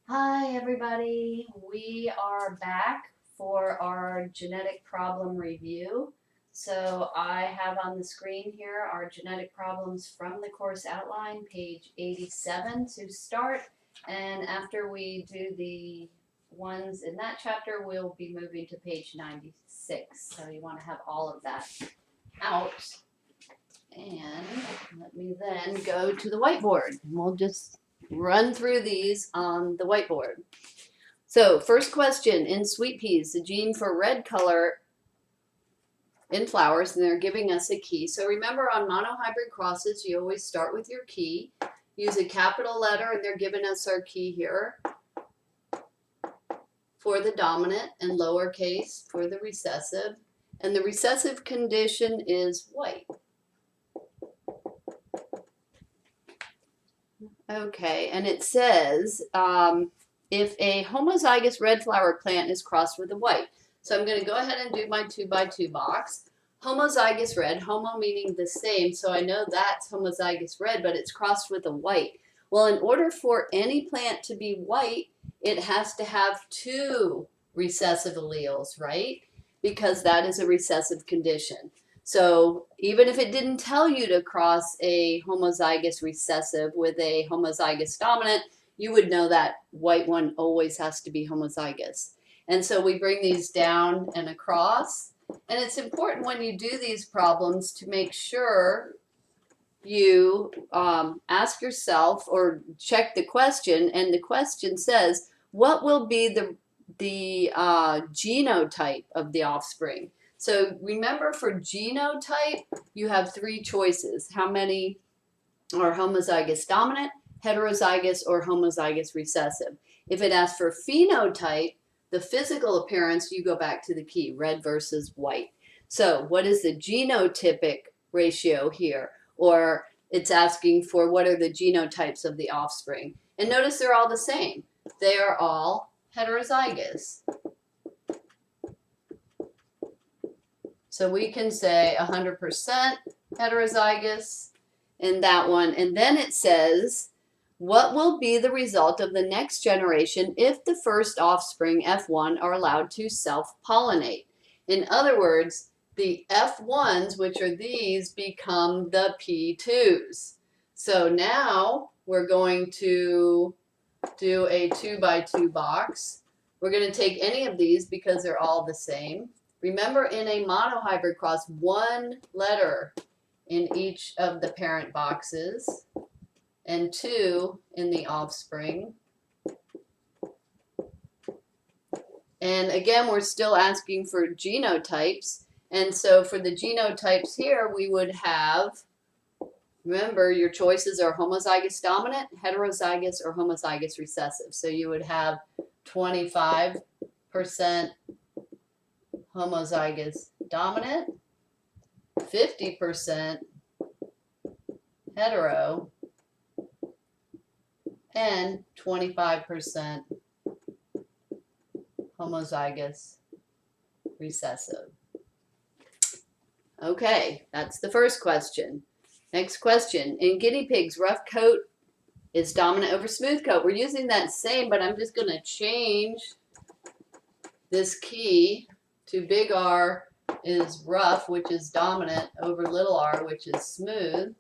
Hi everybody, we are back for our genetic problem review. So I have on the screen here our genetic problems from the course outline, page 87 to start. And after we do the ones in that chapter, we'll be moving to page 96. So you want to have all of that out. And let me then go to the whiteboard. And we'll just run through these on the whiteboard. So first question, in sweet peas, the gene for red color in flowers, and they're giving us a key. So remember on monohybrid crosses, you always start with your key. Use a capital letter, and they're giving us our key here for the dominant and lowercase for the recessive. And the recessive condition is white. Okay, and it says if a homozygous red flower plant is crossed with a white. So I'm going to go ahead and do my 2x2 box. Homozygous red, homo meaning the same, so I know that's homozygous red, but it's crossed with a white. Well, in order for any plant to be white, it has to have two recessive alleles, right? Because that is a recessive condition. So even if it didn't tell you to cross a homozygous recessive with a homozygous dominant, you would know that white one always has to be homozygous. And so we bring these down and across. And it's important when you do these problems to make sure you ask yourself or check the question. And the question says, what will be the genotype of the offspring? So remember, for genotype, you have three choices. How many are homozygous dominant, heterozygous, or homozygous recessive? If it asks for phenotype, the physical appearance, you go back to the key, red versus white. So what is the genotypic ratio here? Or it's asking for what are the genotypes of the offspring. And notice they're all the same. They are all heterozygous. So we can say 100% heterozygous in that one. And then it says, what will be the result of the next generation if the first offspring, F1, are allowed to self-pollinate? In other words, the F1s, which are these, become the P2s. So now we're going to do a 2x2 box. We're going to take any of these because they're all the same. Remember, in a monohybrid cross, one letter in each of the parent boxes and two in the offspring. And again, we're still asking for genotypes. And so for the genotypes here, we would have, remember, your choices are homozygous dominant, heterozygous, or homozygous recessive. So you would have 25% homozygous dominant, 50% hetero, and 25% homozygous recessive. Okay, that's the first question. Next question. In guinea pigs, rough coat is dominant over smooth coat. We're using that same, but I'm just going to change this key to big R is rough, which is dominant, over little r, which is smooth.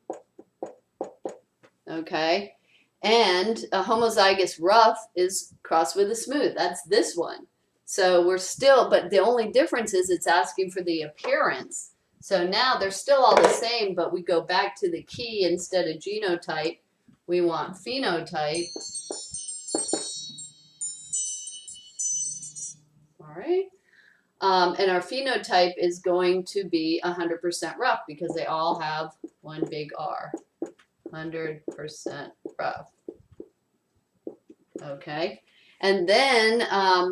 Okay. And a homozygous rough is crossed with a smooth. That's this one. So we're still, but the only difference is it's asking for the appearance. So now they're still all the same, but we go back to the key instead of genotype. We want phenotype. All right. And our phenotype is going to be 100% rough because they all have one big R. 100% rough. Okay. And then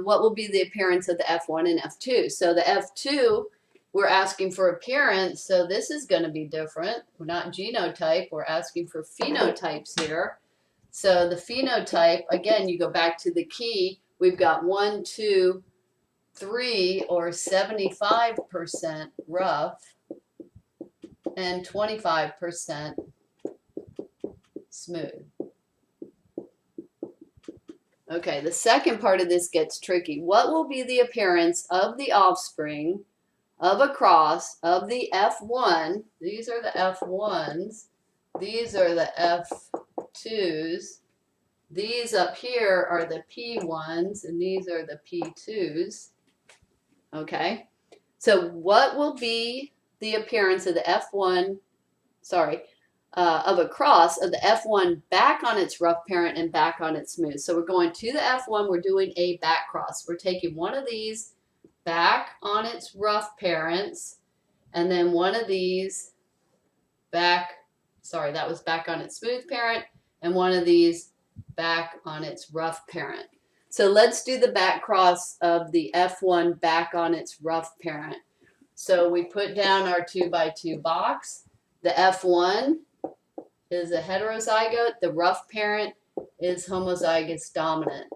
what will be the appearance of the F1 and F2? So the F2, we're asking for appearance. So this is going to be different. We're not genotype. We're asking for phenotypes here. So the phenotype, again, you go back to the key. We've got 1, 2, 3, or 75% rough and 25% smooth. Okay, the second part of this gets tricky. What will be the appearance of the offspring of a cross of the F1? These are the F1s. These are the F2s. These up here are the P1s, and these are the P2s. Okay, so what will be the appearance of the F1, of a cross of the F1 back on its rough parent and back on its smooth? So we're going to the F1, we're doing a back cross. We're taking one of these back on its rough parents, and then one of these back, that was back on its smooth parent, and one of these back on its rough parent. So let's do the back cross of the F1 back on its rough parent. So we put down our 2x2 box. The F1 is a heterozygote. The rough parent is homozygous dominant.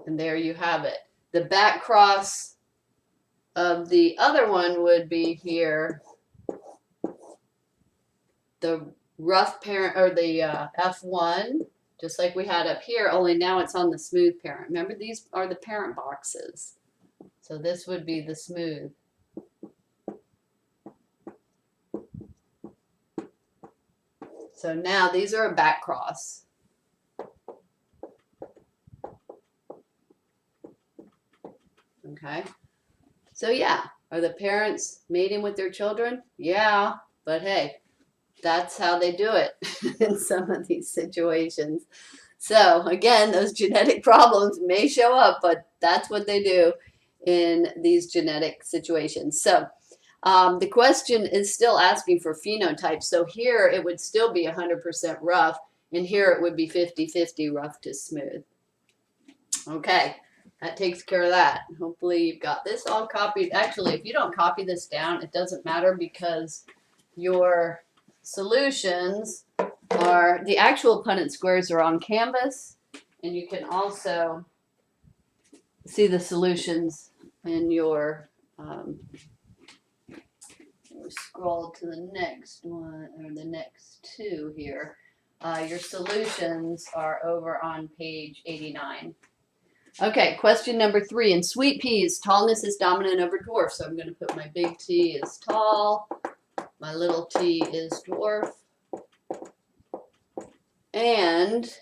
And there you have it. The back cross of the other one would be here. The rough parent, or the F1, just like we had up here, only now it's on the smooth parent. Remember, these are the parent boxes. So this would be the smooth. So now these are a back cross. Okay. So yeah, are the parents mating with their children? Yeah, but hey, that's how they do it in some of these situations. So again, those genetic problems may show up, but that's what they do in these genetic situations. So the question is still asking for phenotypes. So here it would still be 100% rough, and here it would be 50-50 rough to smooth. Okay, that takes care of that. Hopefully you've got this all copied. Actually, if you don't copy this down, it doesn't matter, because your solutions are, the actual Punnett squares are on Canvas, and you can also see the solutions in your, scroll to the next one, or the next two here. Your solutions are over on page 89. Okay, question number 3. In sweet peas, tallness is dominant over dwarf. So I'm going to put my big T is tall, my little t is dwarf. And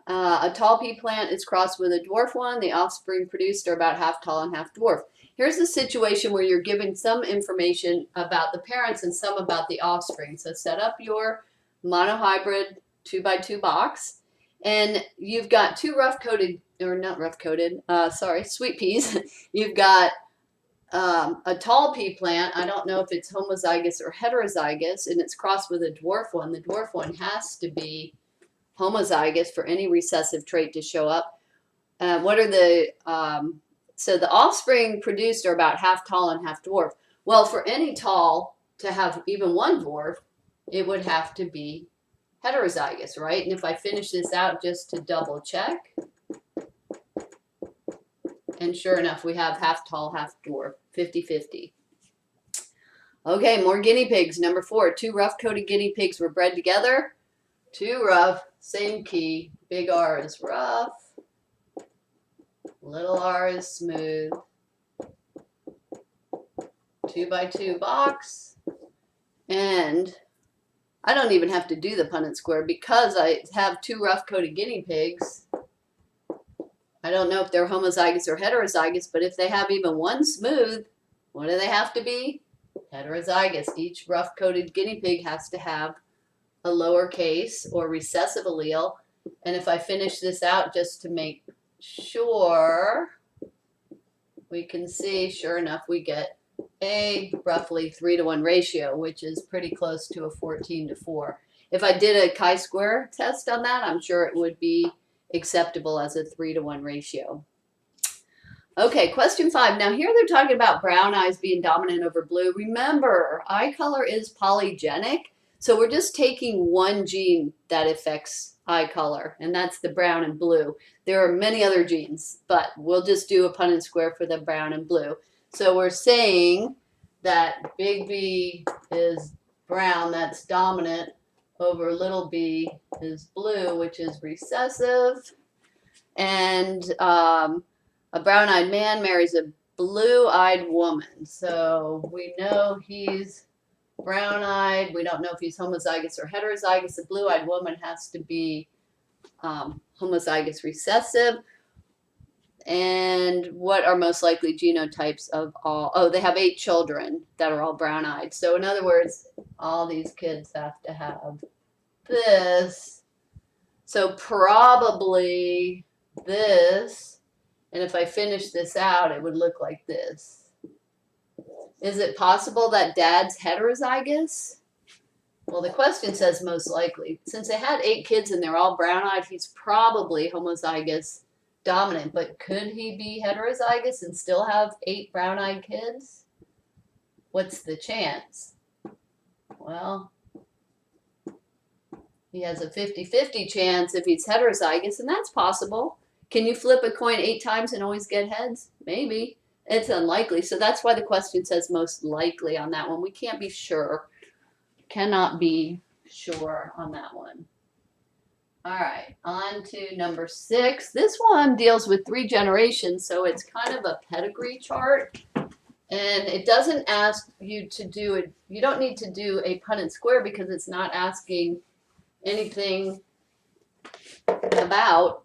a tall pea plant is crossed with a dwarf one. The offspring produced are about half tall and half dwarf. Here's a situation where you're giving some information about the parents and some about the offspring. So set up your monohybrid 2x2 box, and you've got two sweet peas. You've got a tall pea plant. I don't know if it's homozygous or heterozygous, and it's crossed with a dwarf one. The dwarf one has to be homozygous for any recessive trait to show up. What are the so the offspring produced are about half tall and half dwarf. Well, for any tall to have even one dwarf, it would have to be heterozygous, right? And if I finish this out just to double check, and sure enough, we have half tall, half dwarf, 50-50. Okay, more guinea pigs. Number 4, 2 rough-coated guinea pigs were bred together. 2 rough, same key. Big R is rough. Little r is smooth. 2x2 box. And I don't even have to do the Punnett square because I have 2 rough-coated guinea pigs. I don't know if they're homozygous or heterozygous, but if they have even one smooth, what do they have to be? Heterozygous. Each rough-coated guinea pig has to have a lowercase or recessive allele. And if I finish this out just to make sure, we can see, sure enough, we get a roughly 3-to-1 ratio, which is pretty close to a 14-to-4. If I did a chi-square test on that, I'm sure it would be acceptable as a 3-to-1 ratio. Okay, question 5. Now here they're talking about brown eyes being dominant over blue. Remember, eye color is polygenic, so we're just taking one gene that affects eye color, and that's the brown and blue. There are many other genes, but we'll just do a Punnett square for the brown and blue. So we're saying that big B is brown, that's dominant, over little b is blue, which is recessive. And a brown-eyed man marries a blue-eyed woman. So we know he's brown-eyed. We don't know if he's homozygous or heterozygous. The blue-eyed woman has to be homozygous recessive. And what are most likely genotypes of all? Oh, they have 8 children that are all brown-eyed. So in other words, all these kids have to have this. So probably this. And if I finish this out, it would look like this. Is it possible that dad's heterozygous? Well, the question says most likely. Since they had 8 kids and they're all brown-eyed, he's probably homozygous dominant. But could he be heterozygous and still have 8 brown-eyed kids? What's the chance? Well, he has a 50-50 chance if he's heterozygous, and that's possible. Can you flip a coin 8 times and always get heads? Maybe. It's unlikely. So that's why the question says most likely on that one. We can't be sure. Cannot be sure on that one. All right, on to number 6. This one deals with 3 generations, so it's kind of a pedigree chart. And it doesn't ask you to do it. You don't need to do a Punnett square because it's not asking anything about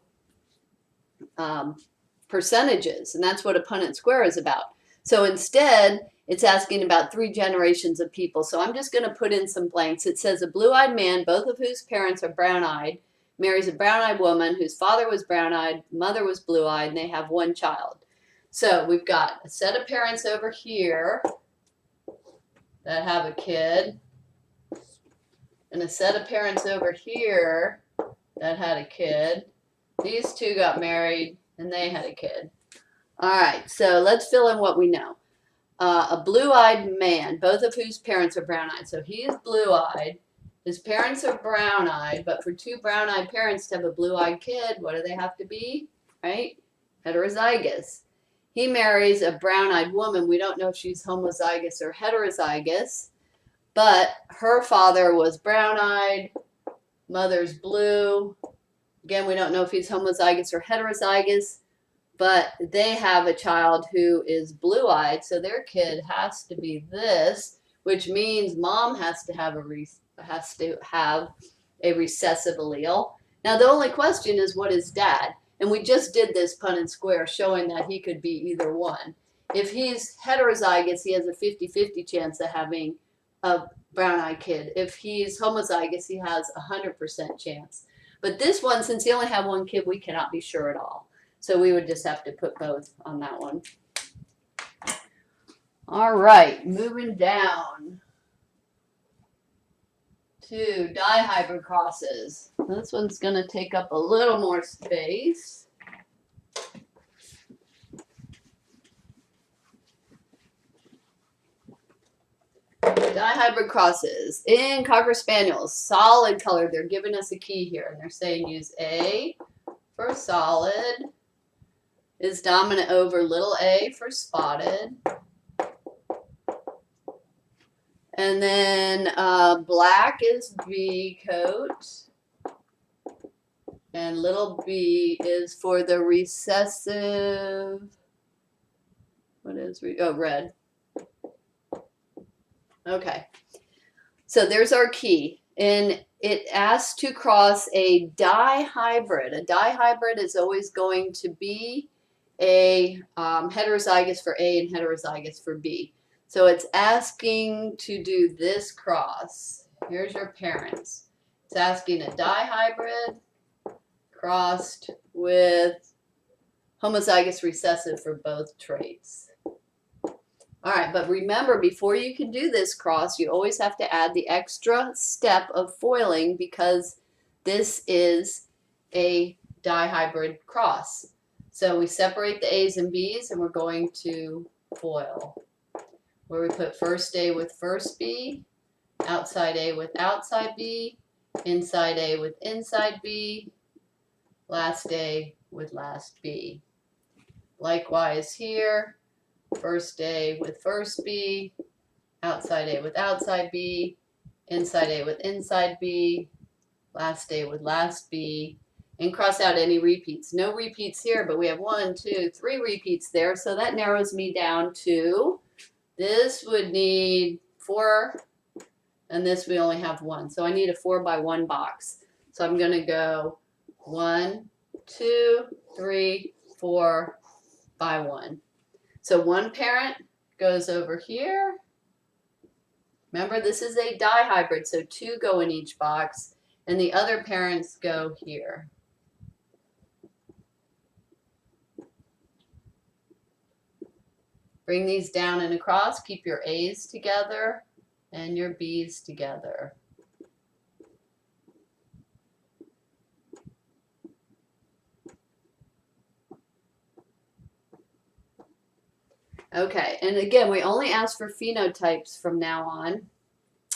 percentages, and that's what a Punnett square is about. So instead, it's asking about 3 generations of people. So I'm just going to put in some blanks. It says a blue-eyed man, both of whose parents are brown-eyed, marries a brown-eyed woman whose father was brown-eyed, mother was blue-eyed, and they have 1 child. So we've got a set of parents over here that have a kid, and a set of parents over here that had a kid. These 2 got married, and they had a kid. All right, so let's fill in what we know. A blue-eyed man, both of whose parents are brown-eyed. So he is blue-eyed. His parents are brown-eyed, but for 2 brown-eyed parents to have a blue-eyed kid, what do they have to be? Right? Heterozygous. He marries a brown-eyed woman. We don't know if she's homozygous or heterozygous, but her father was brown-eyed, mother's blue. Again, we don't know if he's homozygous or heterozygous, but they have a child who is blue-eyed, so their kid has to be this, which means mom has to have a recessive allele. Now, the only question is, what is dad? And we just did this Punnett square showing that he could be either one. If he's heterozygous, he has a 50-50 chance of having a brown-eyed kid. If he's homozygous, he has a 100% chance. But this one, since he only had 1 kid, we cannot be sure at all. So we would just have to put both on that one. All right, moving down to dihybrid crosses. This one's going to take up a little more space. Dihybrid crosses in Cocker Spaniels, solid color. They're giving us a key here, and they're saying use A for solid is dominant over little a for spotted. And then black is B coat. And little b is for the recessive, red. Okay, so there's our key. And it asks to cross a dihybrid. A dihybrid is always going to be a heterozygous for A and heterozygous for B. So it's asking to do this cross. Here's your parents. It's asking a dihybrid crossed with homozygous recessive for both traits. All right, but remember, before you can do this cross, you always have to add the extra step of foiling because this is a dihybrid cross. So we separate the A's and B's and we're going to foil, where we put first A with first B, outside A with outside B, inside A with inside B, last A with last B. Likewise here, first A with first B, outside A with outside B, inside A with inside B, last A with last B, and cross out any repeats. No repeats here, but we have 1, 2, 3 repeats there, so that narrows me down to, this would need 4, and this we only have 1. So I need a 4 by 1 box. So I'm going to go 1, 2, 3, 4 by 1. So one parent goes over here. Remember, this is a dihybrid, so 2 go in each box, and the other parents go here. Bring these down and across. Keep your A's together and your B's together. Okay, and again, we only ask for phenotypes from now on.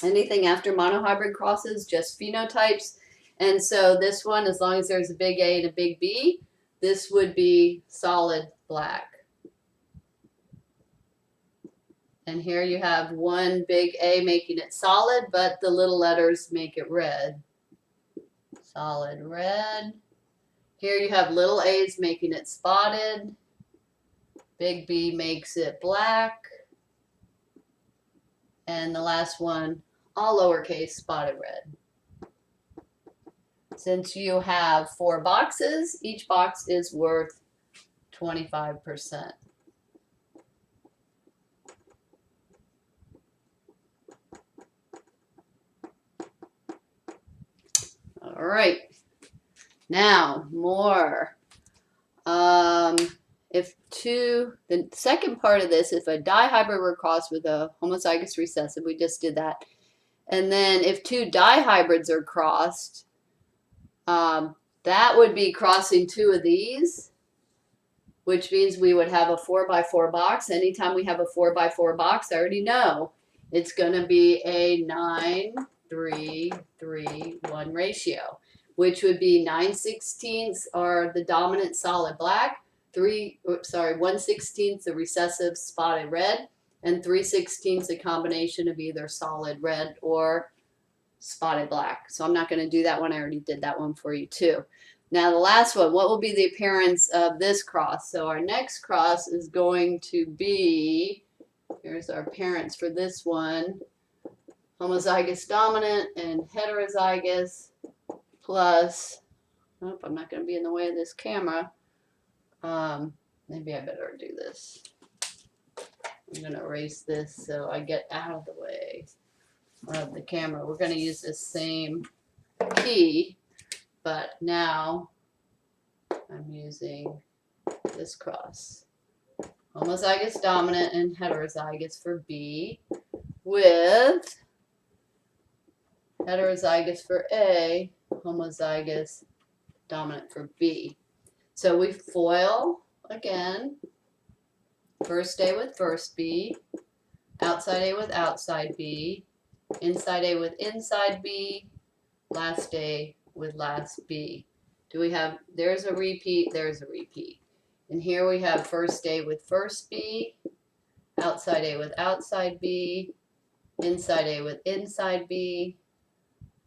Anything after monohybrid crosses, just phenotypes. And so this one, as long as there's a big A and a big B, this would be solid black. And here you have one big A making it solid, but the little letters make it red. Solid red. Here you have little A's making it spotted. Big B makes it black. And the last one, all lowercase, spotted red. Since you have 4 boxes, each box is worth 25%. All right, now more. The second part of this, if a dihybrid were crossed with a homozygous recessive, we just did that. And then if 2 dihybrids are crossed, that would be crossing 2 of these, which means we would have a 4 by 4 box. Anytime we have a 4 by 4 box, I already know it's going to be a 9, 3, 3, 1 ratio, which would be 9/16 are the dominant solid black, 1/16 the recessive spotted red, and 3/16 a combination of either solid red or spotted black. So I'm not going to do that one. I already did that one for you too. Now the last one, what will be the appearance of this cross? So our next cross is going to be, here's our parents for this one, homozygous dominant and heterozygous plus, oh, I'm not going to be in the way of this camera. Maybe I better do this. I'm going to erase this so I get out of the way of the camera. We're going to use this same key, but now I'm using this cross. Homozygous dominant and heterozygous for B with heterozygous for A, homozygous dominant for B. So we FOIL again, first A with first B, outside A with outside B, inside A with inside B, last A with last B. Do we have, there's a repeat, there's a repeat. And here we have first A with first B, outside A with outside B, inside A with inside B,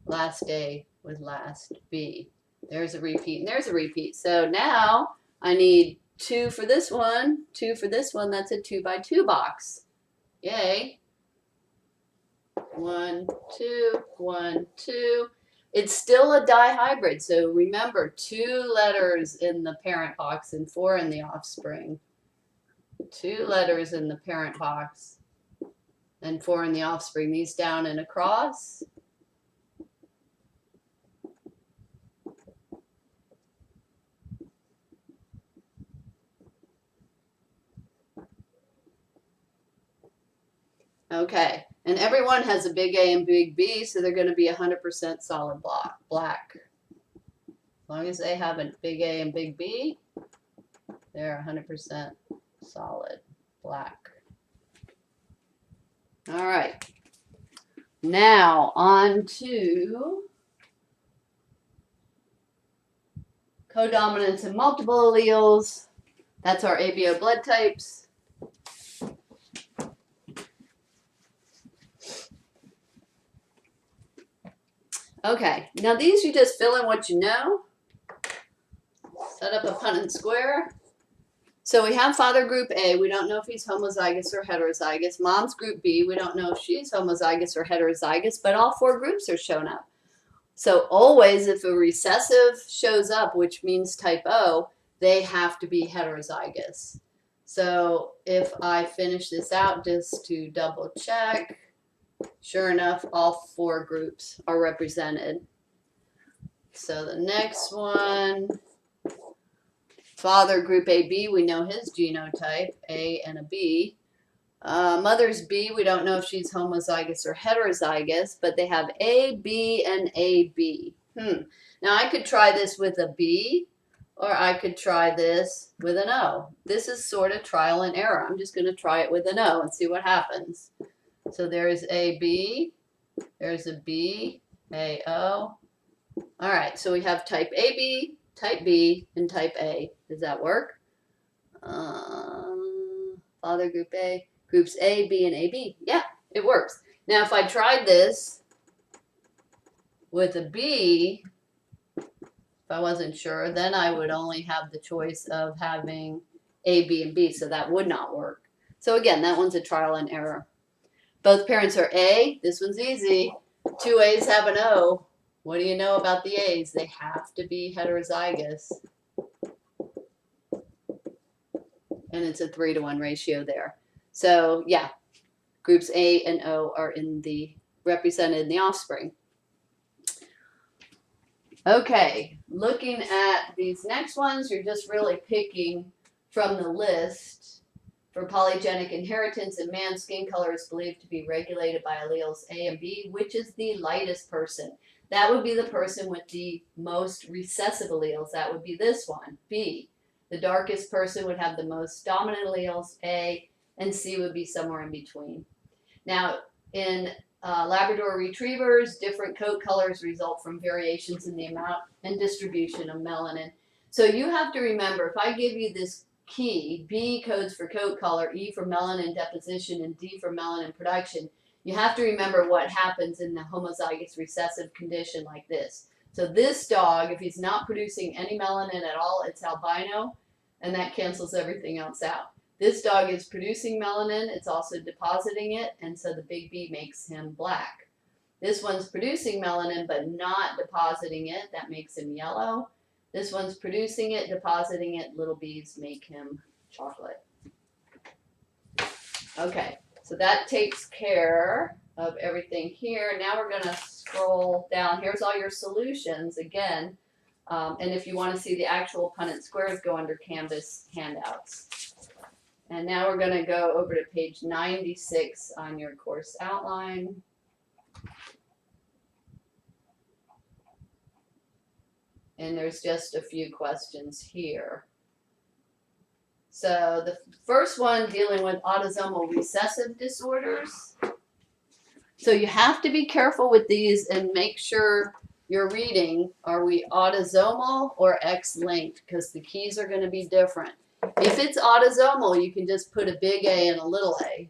last A with last B. There's a repeat and there's a repeat. So now I need 2 for this one, 2 for this one. That's a 2 by 2 box. Yay. 1, 2, 1, 2. It's still a dihybrid. So remember, 2 letters in the parent box and 4 in the offspring. 2 letters in the parent box and 4 in the offspring. These down and across. Okay, and everyone has a big A and big B, so they're going to be 100% solid black. As long as they have a big A and big B, they're 100% solid black. All right, now on to codominance and multiple alleles. That's our ABO blood types. Okay, now these you just fill in what you know. Set up a Punnett square. So we have father group A. We don't know if he's homozygous or heterozygous. Mom's group B. We don't know if she's homozygous or heterozygous, but all four groups are shown up. So always if a recessive shows up, which means type O, they have to be heterozygous. So if I finish this out just to double check, sure enough, all four groups are represented. So the next one, father group AB, we know his genotype, A and a B. Mother's B, we don't know if she's homozygous or heterozygous, but they have A, B, and AB. Now I could try this with a B, or I could try this with an O. This is sort of trial and error. I'm just going to try it with an O and see what happens. So there's AB, there's a B, A, O. All right, so we have type AB, type B, and type A. Does that work? Father group A, groups A, B, and AB. Yeah, it works. Now, if I tried this with a B, if I wasn't sure, then I would only have the choice of having A, B, and B, so that would not work. So again, that one's a trial and error. Both parents are A. This one's easy. Two A's have an O. What do you know about the A's? They have to be heterozygous. And it's a 3-to-1 ratio there. So yeah, groups A and O are represented in the offspring. Okay, looking at these next ones, you're just really picking from the list. For polygenic inheritance in man, skin color is believed to be regulated by alleles A and B. Which is the lightest person? That would be the person with the most recessive alleles. That would be this one, B. The darkest person would have the most dominant alleles, A, and C would be somewhere in between. Now, in Labrador retrievers, different coat colors result from variations in the amount and distribution of melanin. So you have to remember, if I give you this key, B codes for coat color, E for melanin deposition, and D for melanin production, you have to remember what happens in the homozygous recessive condition like this. So this dog, if he's not producing any melanin at all, it's albino, and that cancels everything else out. This dog is producing melanin, it's also depositing it, and so the big B makes him black. This one's producing melanin but not depositing it, that makes him yellow. This one's producing it, depositing it, little b's make him chocolate. Okay, so that takes care of everything here. Now we're going to scroll down. Here's all your solutions again. And if you want to see the actual Punnett squares, go under Canvas handouts. And now we're going to go over to page 96 on your course outline. And there's just a few questions here. So the first one dealing with autosomal recessive disorders. So you have to be careful with these and make sure you're reading, are we autosomal or X-linked? Because the keys are going to be different. If it's autosomal, you can just put a big A and a little a.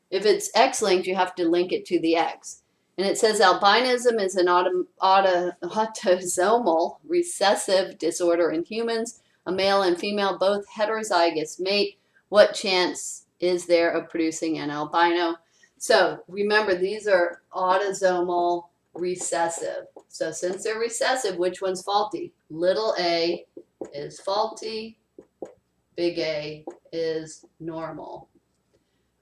If it's X-linked, you have to link it to the X. And it says albinism is an autosomal recessive disorder in humans. A male and female, both heterozygous mate. What chance is there of producing an albino? So remember, these are autosomal recessive. So since they're recessive, which one's faulty? Little a is faulty. Big A is normal.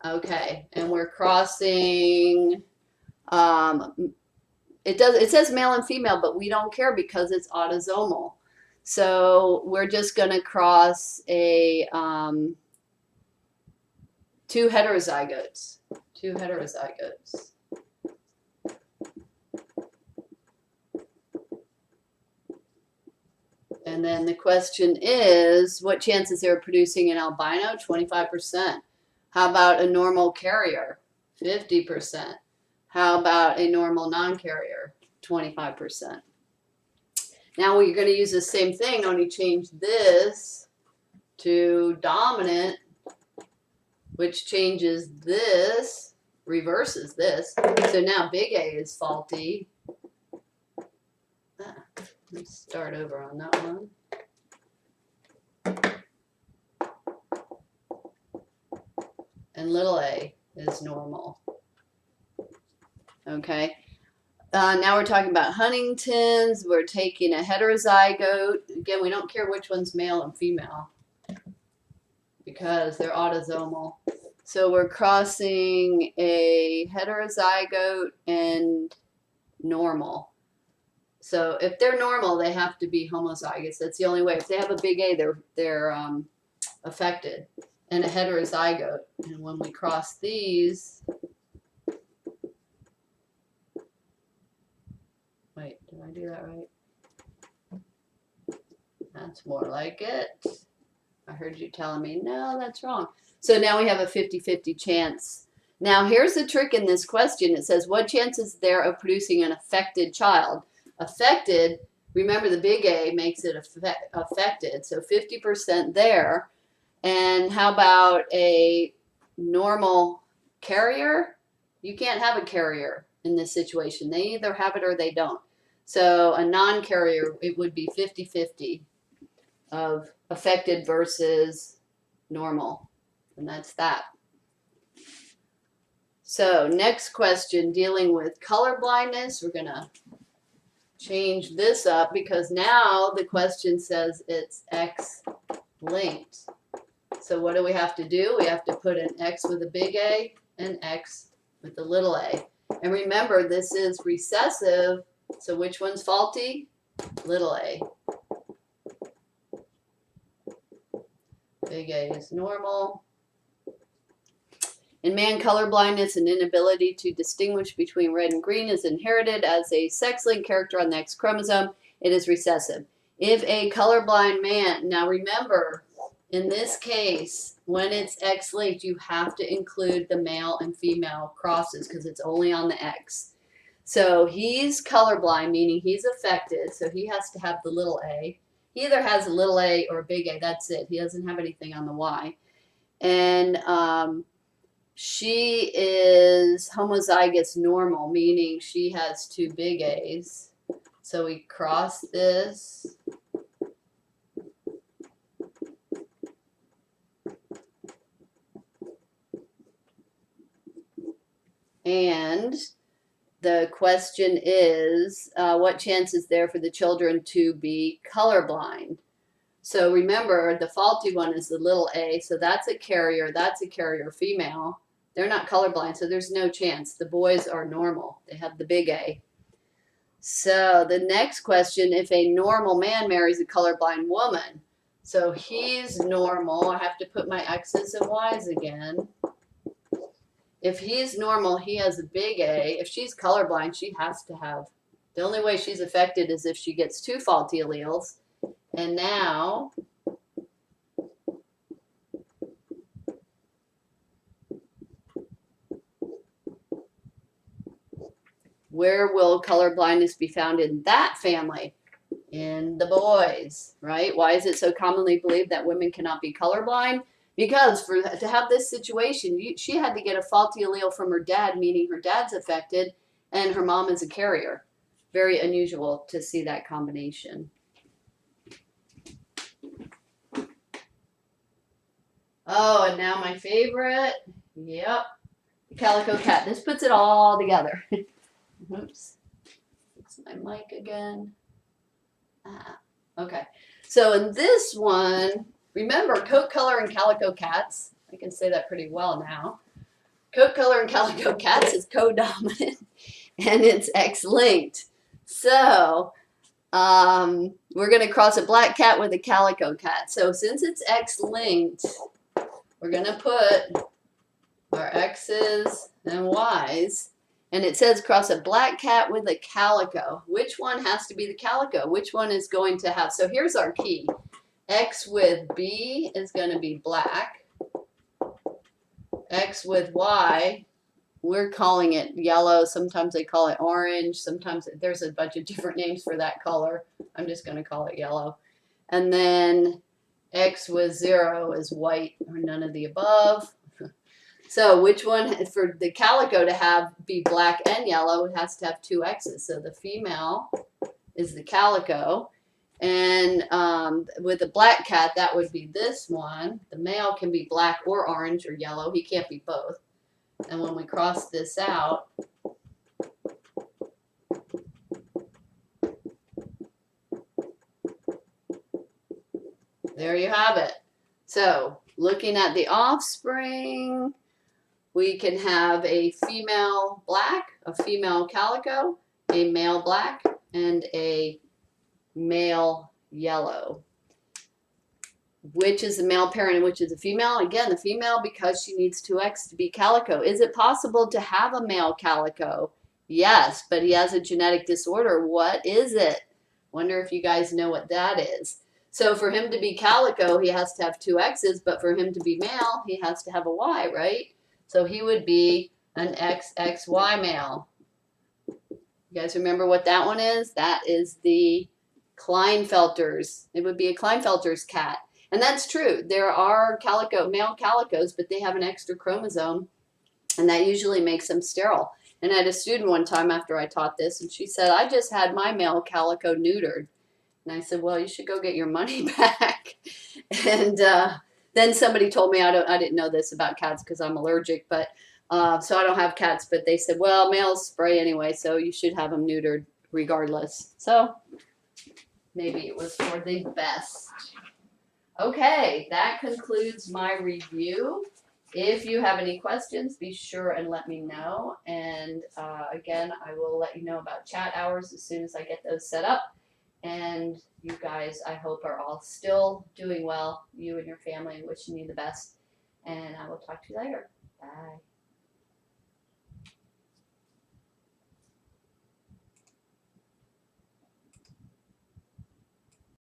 Okay, and we're crossing. It says male and female, but we don't care because it's autosomal. So we're just going to cross a two heterozygotes. Two heterozygotes. And then the question is, what chance is there of producing an albino? 25%. How about a normal carrier? 50%. How about a normal non-carrier? 25%. Now we're going to use the same thing, only change this to dominant, which changes this, reverses this. So now big A is faulty, Let's start over on that one. And little a is normal. Okay. Now we're talking about Huntington's. We're taking a heterozygote. Again, we don't care which one's male and female because they're autosomal. So we're crossing a heterozygote and normal. So if they're normal, they have to be homozygous. That's the only way. If they have a big A, they're affected. And a heterozygote. And when we cross these, wait, did I do that right? That's more like it. I heard you telling me, no, that's wrong. So now we have a 50-50 chance. Now here's the trick in this question. It says, what chance is there of producing an affected child? Affected, remember the big A makes it affected, so 50% there. And how about a normal carrier? You can't have a carrier in this situation. They either have it or they don't. So a non-carrier, it would be 50-50 of affected versus normal. And that's that. So next question, dealing with color blindness. We're going to change this up because now the question says it's X-linked. So what do we have to do? We have to put an X with a big A and X with a little a. And remember, this is recessive. So which one's faulty? Little a. Big A is normal. In man, color blindness and inability to distinguish between red and green is inherited as a sex-linked character on the X chromosome. It is recessive. If a colorblind man, now remember, in this case, when it's X-linked, you have to include the male and female crosses because it's only on the X. So he's colorblind, meaning he's affected, so he has to have the little a. He either has a little a or a big A, that's it. He doesn't have anything on the Y. And she is homozygous normal, meaning she has two big A's. So we cross this. And the question is, what chance is there for the children to be colorblind? So remember, the faulty one is the little a, so that's a carrier female. They're not colorblind, so there's no chance. The boys are normal. They have the big A. So the next question, if a normal man marries a colorblind woman, so he's normal. I have to put my X's and Y's again. If he's normal, he has a big A. If she's colorblind, she has to have. The only way she's affected is if she gets two faulty alleles. And now, where will color blindness be found in that family? In the boys, right? Why is it so commonly believed that women cannot be colorblind? Because to have this situation, she had to get a faulty allele from her dad, meaning her dad's affected, and her mom is a carrier. Very unusual to see that combination. Oh, and now my favorite. Yep. Calico cat. This puts it all together. Oops. Fix my mic again. Okay. So in this one, remember coat color and calico cats. I can say that pretty well now. Coat color and calico cats is codominant and it's X-linked. So we're going to cross a black cat with a calico cat. So since it's X-linked, we're going to put our X's and Y's. And it says cross a black cat with a calico. Which one has to be the calico? Which one is going to have? So here's our key. X with B is going to be black. X with Y, we're calling it yellow. Sometimes they call it orange. Sometimes there's a bunch of different names for that color. I'm just going to call it yellow. And then X with 0 is white or none of the above. So which one, for the calico to be black and yellow, it has to have two X's. So the female is the calico. And with a black cat, that would be this one. The male can be black or orange or yellow. He can't be both. And when we cross this out, there you have it. So looking at the offspring, we can have a female black, a female calico, a male black, and a male yellow. Which is the male parent and which is the female? Again, the female, because she needs 2X to be calico. Is it possible to have a male calico? Yes, but he has a genetic disorder. What is it? Wonder if you guys know what that is. So for him to be calico, he has to have 2X's, but for him to be male, he has to have a Y, right? So he would be an XXY male. You guys remember what that one is? That is the Klinefelters. It would be a Klinefelter's cat. And that's true. There are male calicos, but they have an extra chromosome, and that usually makes them sterile. And I had a student one time after I taught this, and she said, I just had my male calico neutered. And I said, well, you should go get your money back. And then somebody told me, I didn't know this about cats because I'm allergic, but so I don't have cats, but they said, well, males spray anyway, so you should have them neutered regardless. So maybe it was for the best. Okay, that concludes my review. If you have any questions, be sure and let me know. And again, I will let you know about chat hours as soon as I get those set up. And you guys, I hope, are all still doing well, you and your family, and wishing you the best. And I will talk to you later. Bye.